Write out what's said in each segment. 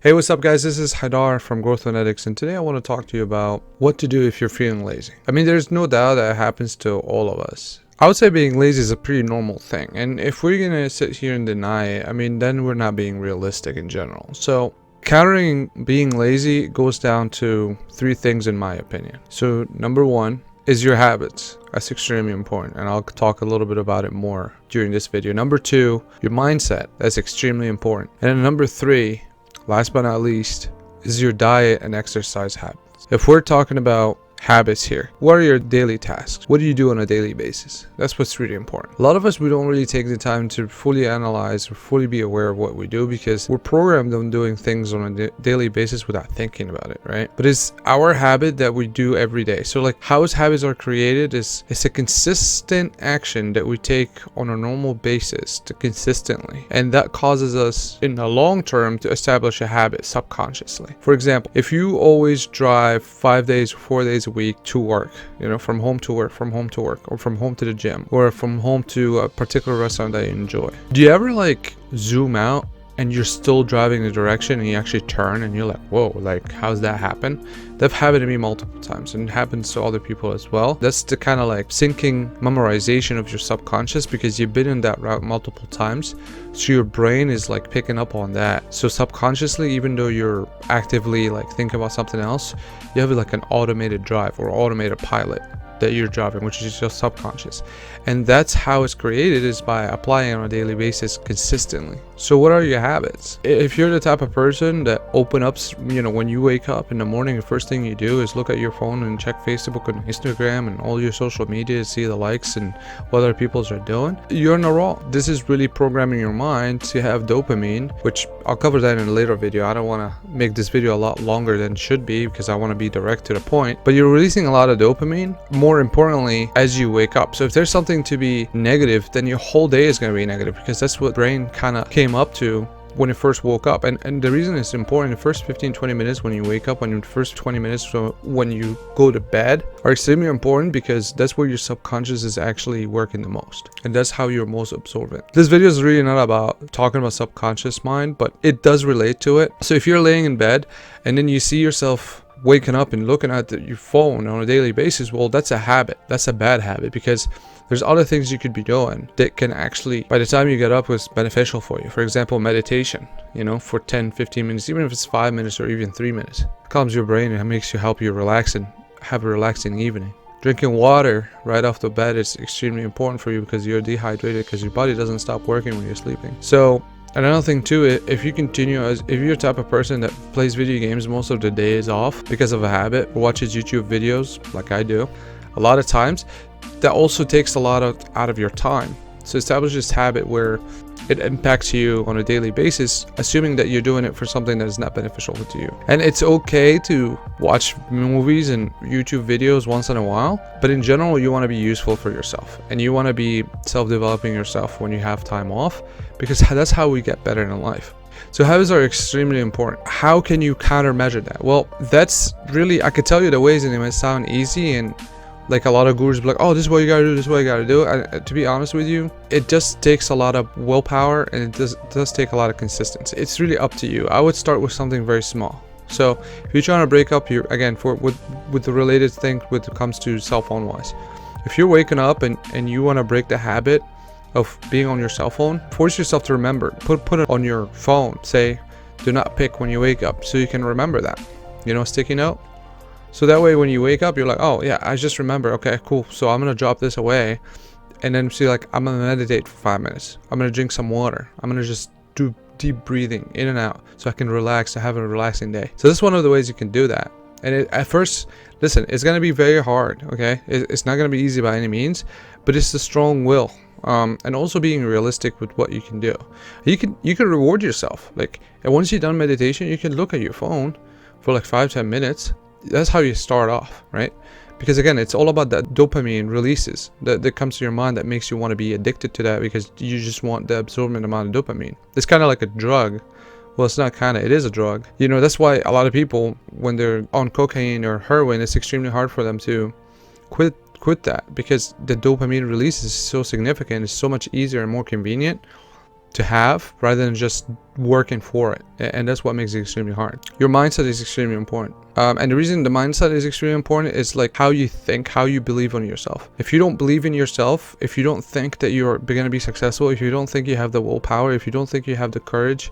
Hey, what's up guys? This is Haidar from Growthnetics, and today I want to talk to you about what to do if you're feeling lazy. I mean, there's no doubt that it happens to all of us. I would say being lazy is a pretty normal thing, and if we're gonna sit here and deny it, I mean, then we're not being realistic in general. So countering being lazy goes down to three things in my opinion. So number one is your habits. That's extremely important, and I'll talk a little bit about it more during this video. Number two, your mindset. That's extremely important. And then number three, last but not least, is your diet and exercise habits. If we're talking about habits here, what are your daily tasks? What do you do on a daily basis? That's what's really important. A lot of us, we don't really take the time to fully analyze or fully be aware of what we do because we're programmed on doing things on a daily basis without thinking about it, right? But it's our habit that we do every day. So like how habits are created is it's a consistent action that we take on a normal basis to consistently, and that causes us in the long term to establish a habit subconsciously. For example, if you always drive 5 days or 4 days a week to work, from home to work, from home to work, or from home to the gym, or from home to a particular restaurant that you enjoy, do you ever like zoom out and you're still driving the direction and you actually turn and you're like, whoa, like how's that happen? That's happened to me multiple times, and it happens to other people as well. That's the kind of like sinking memorization of your subconscious because you've been in that route multiple times, so your brain is like picking up on that. So subconsciously, even though you're actively like thinking about something else, you have like an automated drive or automated pilot that you're driving, which is just subconscious. And that's how it's created, is by applying on a daily basis consistently. So what are your habits? If you're the type of person that open up, when you wake up in the morning, the first thing you do is look at your phone and check Facebook and Instagram and all your social media, see the likes and what other people are doing, you're in a wrong. This is really programming your mind to have dopamine, which I'll cover that in a later video. I don't want to make this video a lot longer than it should be because I want to be direct to the point, but you're releasing a lot of dopamine, more importantly, as you wake up. So if there's something to be negative, then your whole day is going to be negative because that's what brain kind of came up to when it first woke up. And the reason it's important, the first 15-20 minutes when you wake up, when the first 20 minutes when you go to bed are extremely important because that's where your subconscious is actually working the most, and that's how you're most absorbent. This video is really not about talking about subconscious mind, but it does relate to it. So if you're laying in bed and then you see yourself waking up and looking at your phone on a daily basis, well, that's a habit. That's a bad habit because there's other things you could be doing that can actually, by the time you get up, was beneficial for you. For example, meditation, for 10-15 minutes, even if it's 5 minutes or even 3 minutes. It calms your brain and it help you relax and have a relaxing evening. Drinking water right off the bed is extremely important for you because you're dehydrated because your body doesn't stop working when you're sleeping. So another thing too, if you continue if you're the type of person that plays video games most of the day is off because of a habit, or watches YouTube videos like I do, a lot of times that also takes a lot out of your time. So establish this habit where it impacts you on a daily basis, assuming that you're doing it for something that is not beneficial to you. And it's okay to watch movies and YouTube videos once in a while, but in general, you want to be useful for yourself and you want to be self-developing yourself when you have time off, because that's how we get better in life. So habits are extremely important. How can you countermeasure that? Well, that's really, I could tell you the ways, and it might sound easy, and like a lot of gurus be like, oh, this is what you gotta do, this is what you gotta do. And to be honest with you, it just takes a lot of willpower, and it does take a lot of consistency. It's really up to you. I would start with something very small. So if you're trying to break up your, again, with the related thing when it comes to cell phone wise, if you're waking up and you want to break the habit of being on your cell phone, force yourself to remember, put it on your phone, say do not pick when you wake up, so you can remember that, sticky note. So that way when you wake up, you're like, oh yeah, I just remember, okay, cool, so I'm gonna drop this away, and then see, like, I'm gonna meditate for 5 minutes, I'm gonna drink some water, I'm gonna just do deep breathing in and out so I can relax, to have a relaxing day. So this is one of the ways you can do that. And at first, listen, it's gonna be very hard, okay? It's not gonna be easy by any means, but it's the strong will, and also being realistic with what you can do. You can reward yourself, like, and once you've done meditation, you can look at your phone for like 5-10 minutes. That's how you start off, right? Because again, it's all about that dopamine releases that comes to your mind that makes you want to be addicted to that, because you just want the absorbent amount of dopamine. It's kind of like a drug. Well, it's not kind of, it is a drug. That's why a lot of people, when they're on cocaine or heroin, it's extremely hard for them to quit that, because the dopamine release is so significant. It's so much easier and more convenient to have rather than just working for it. And that's what makes it extremely hard. Your mindset is extremely important. And the reason the mindset is extremely important is like how you think, how you believe on yourself. If you don't believe in yourself, if you don't think that you're going to be successful, if you don't think you have the willpower, if you don't think you have the courage,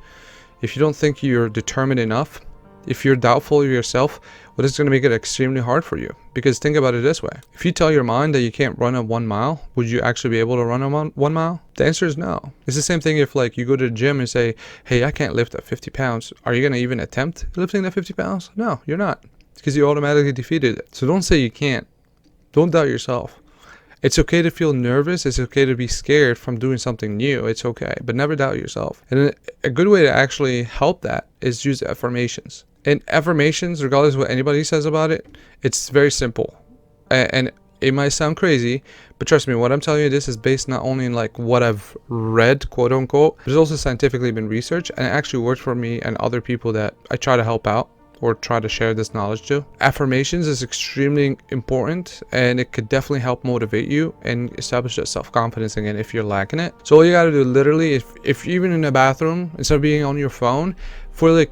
if you don't think you're determined enough, if you're doubtful of yourself, well, it's going to make it extremely hard for you. Because think about it this way. If you tell your mind that you can't run a 1 mile, would you actually be able to run a 1 mile? The answer is no. It's the same thing if like you go to the gym and say, hey, I can't lift that 50 pounds. Are you going to even attempt lifting that 50 pounds? No, you're not. Because you automatically defeated it. So don't say you can't. Don't doubt yourself. It's okay to feel nervous. It's okay to be scared from doing something new. It's okay. But never doubt yourself. And a good way to actually help that is use affirmations. And affirmations, regardless of what anybody says about it, it's very simple. And it might sound crazy, but trust me, what I'm telling you, this is based not only in like what I've read, quote unquote, but it's also scientifically been researched, and it actually worked for me and other people that I try to help out or try to share this knowledge to. Affirmations is extremely important, and it could definitely help motivate you and establish that self-confidence again if you're lacking it. So all you gotta do literally, if you're even in the bathroom, instead of being on your phone, for like,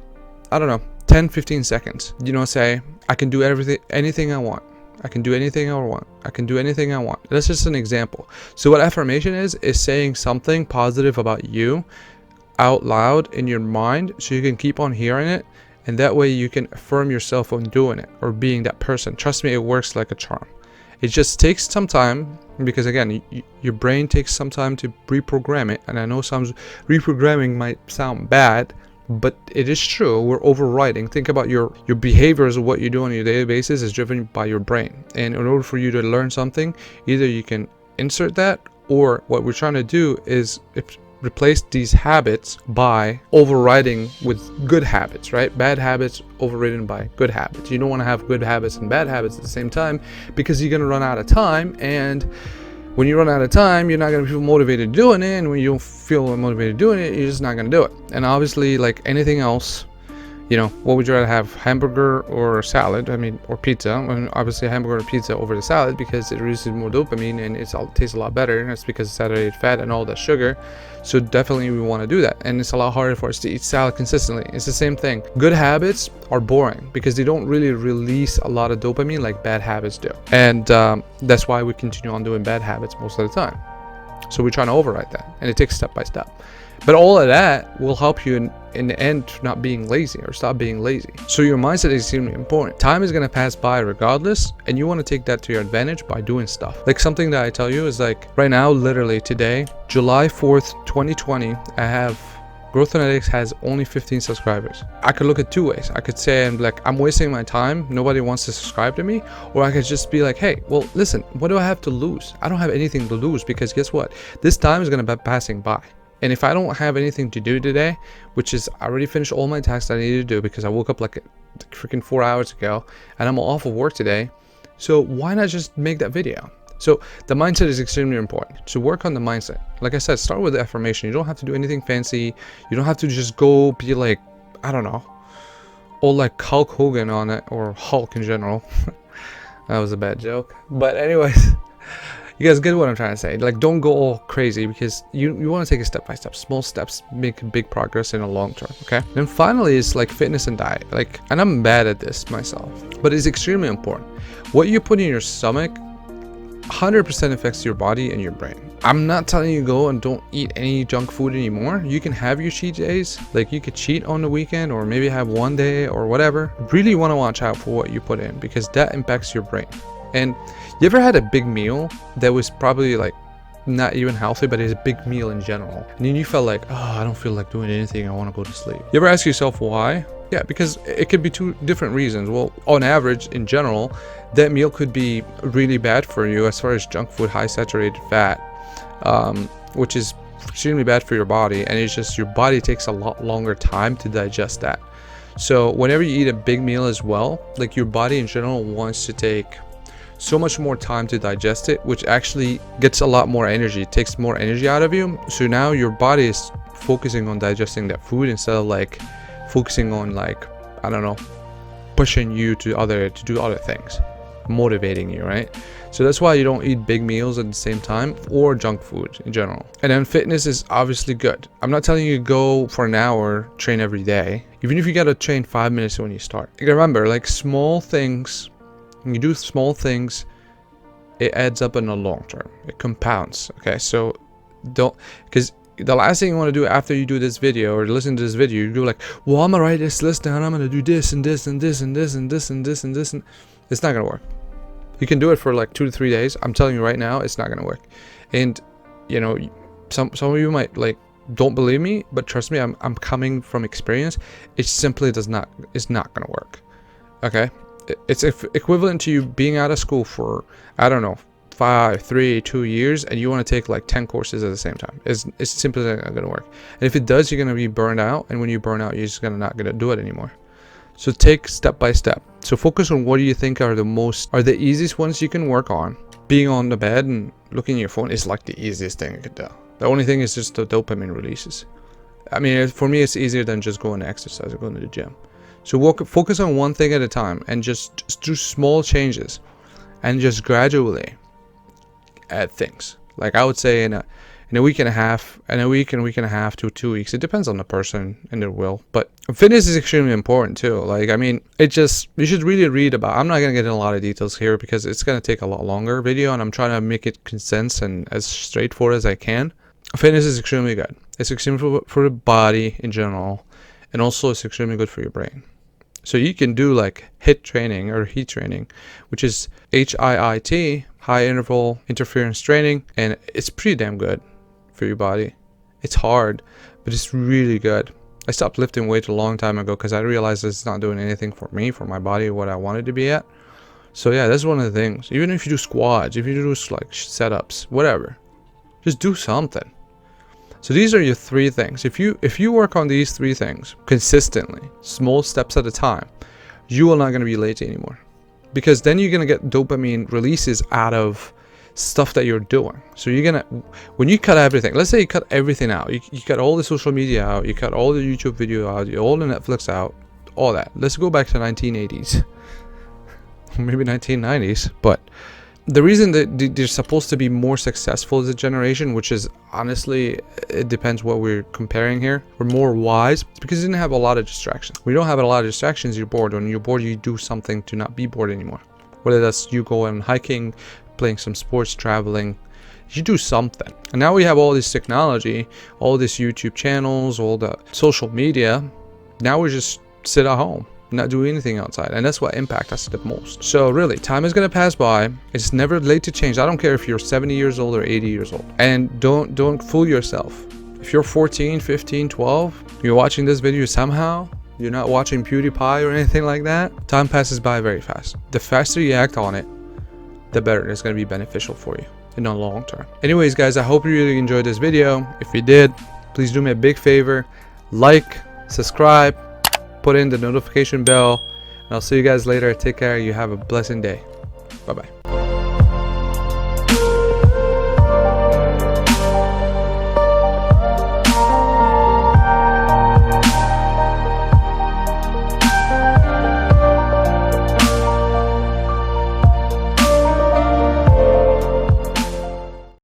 I don't know, 10-15 seconds, say, I can do anything I want. I can do anything I want. I can do anything I want. That's just an example. So what affirmation is saying something positive about you out loud in your mind so you can keep on hearing it, and that way you can affirm yourself on doing it or being that person. Trust me, it works like a charm. It just takes some time, because again, your brain takes some time to reprogram it. And I know some reprogramming might sound bad, but it is true. We're overriding. Think about your behaviors of what you do on your daily basis is driven by your brain. And in order for you to learn something, either you can insert that, or what we're trying to do is replace these habits by overriding with good habits, right? Bad habits overridden by good habits. You don't want to have good habits and bad habits at the same time, because you're going to run out of time. And when you run out of time, you're not going to feel motivated doing it. And when you don't feel motivated doing it, you're just not going to do it. And obviously, like anything else, what would you rather have, hamburger or salad? Or pizza. And obviously, hamburger or pizza over the salad, because it releases more dopamine and it tastes a lot better. And it's because of saturated fat and all that sugar. So definitely we want to do that. And it's a lot harder for us to eat salad consistently. It's the same thing. Good habits are boring because they don't really release a lot of dopamine like bad habits do. And that's why we continue on doing bad habits most of the time. So we're trying to override that. And it takes step by step. But all of that will help you in the end not being lazy or stop being lazy. So your mindset is extremely important. Time is going to pass by regardless, and you want to take that to your advantage by doing stuff. Like something that I tell you is like right now, literally today, July 4th, 2020, I have Growthnetics has only 15 subscribers. I could look at two ways. I could say I'm wasting my time, nobody wants to subscribe to me, or I could just be like, hey, well, listen, what do I have to lose? I don't have anything to lose, because guess what? This time is going to be passing by. And if I don't have anything to do today, which is I already finished all my tasks I needed to do because I woke up like freaking 4 hours ago and I'm off of work today. So why not just make that video? So the mindset is extremely important. So work on the mindset. Like I said, start with the affirmation. You don't have to do anything fancy. You don't have to just go be like, I don't know, all like Hulk Hogan on it, or Hulk in general. That was a bad joke. But anyways, you guys get what I'm trying to say. Like, don't go all crazy, because you want to take it step by step. Small steps make big progress in the long term, okay? Then finally is like fitness and diet. And I'm bad at this myself, but it's extremely important. What you put in your stomach 100% affects your body and your brain. I'm not telling you go and don't eat any junk food anymore. You can have your cheat days. Like, you could cheat on the weekend, or maybe have one day or whatever. Really want to watch out for what you put in, because that impacts your brain. And you ever had a big meal that was probably like not even healthy, but it's a big meal in general, and then you felt like, oh, I don't feel like doing anything, I want to go to sleep? You ever ask yourself why? Yeah, because it could be two different reasons. Well, on average, in general, that meal could be really bad for you as far as junk food, high saturated fat, which is extremely bad for your body, and it's just your body takes a lot longer time to digest that. So whenever you eat a big meal as well, like your body in general wants to take so much more time to digest it, which actually gets a lot more energy. It takes more energy out of you. So now your body is focusing on digesting that food instead of like focusing on, like, I don't know, pushing you to do other things. motivating you, right? So that's why you don't eat big meals at the same time, or junk food in general. And then fitness is obviously good. I'm not telling you to go for an hour, train every day. Even if you gotta train 5 minutes when you start. You gotta remember, like, small things, when you do small things, it adds up in the long term. It compounds. Okay, so don't, because the last thing you want to do after you do this video or listen to this video, you go like, well, I'm gonna write this list down, I'm gonna do this and this and this and this and this and this and this, and it's not gonna work. You can do it for like 2 to 3 days. I'm telling you right now, it's not gonna work. And you know, some of you might like don't believe me, but trust me, I'm coming from experience. It simply it's not gonna work. Okay, it's equivalent to you being out of school for, I don't know, 5, 3, 2 years, and you want to take like 10 courses at the same time. It's simply not gonna work. And if it does, you're gonna be burned out, and when you burn out, you're just not gonna do it anymore. So take step by step. So focus on what do you think are the easiest ones you can work on. Being on the bed and looking at your phone is like the easiest thing you could do. The only thing is just the dopamine releases. I mean, for me, it's easier than just going to exercise or going to the gym. So focus on one thing at a time, and just do small changes, and just gradually add things. Like I would say in a week and a half, week and a half to 2 weeks. It depends on the person and their will. But fitness is extremely important too. Like, I mean, you should really read about. I'm not gonna get in a lot of details here because it's gonna take a lot longer video, and I'm trying to make it condensed and as straightforward as I can. Fitness is extremely good. It's extremely for the body in general, and also it's extremely good for your brain. So you can do like HIIT training or heat training, which is HIIT, high interval interference training, and it's pretty damn good for your body. It's hard, but it's really good. I stopped lifting weight a long time ago because I realized it's not doing anything for me, for my body, what I wanted to be at. So yeah, that's one of the things. Even if you do squats, if you do like setups, whatever, just do something. So these are your 3 things. If you work on these 3 things consistently, small steps at a time, you are not going to be lazy anymore, because then you're going to get dopamine releases out of stuff that you're doing. So you're gonna, when you cut everything, let's say you cut everything out, you cut all the social media out, you cut all the YouTube video out, all the Netflix out, all that. Let's go back to 1980s, maybe 1990s. But the reason that they're supposed to be more successful as a generation, which is honestly, it depends what we're comparing here, we're more wise, because you didn't have a lot of distractions. We don't have a lot of distractions. You're bored. When you're bored, you do something to not be bored anymore. Whether that's you go and hiking, playing some sports, traveling, you do something. And now we have all this technology, all these YouTube channels, all the social media. Now we just sit at home, not do anything outside, and that's what impacts us the most. So really, time is going to pass by. It's never late to change. I don't care if you're 70 years old or 80 years old. And don't fool yourself. If you're 14, 15, 12, you're watching this video somehow, you're not watching PewDiePie or anything like that, time passes by very fast. The faster you act on it, the better it's going to be beneficial for you in the long term. Anyways, guys, I hope you really enjoyed this video. If you did, please do me a big favor, like, subscribe, put in the notification bell, and I'll see you guys later. Take care. You have a blessed day. Bye bye.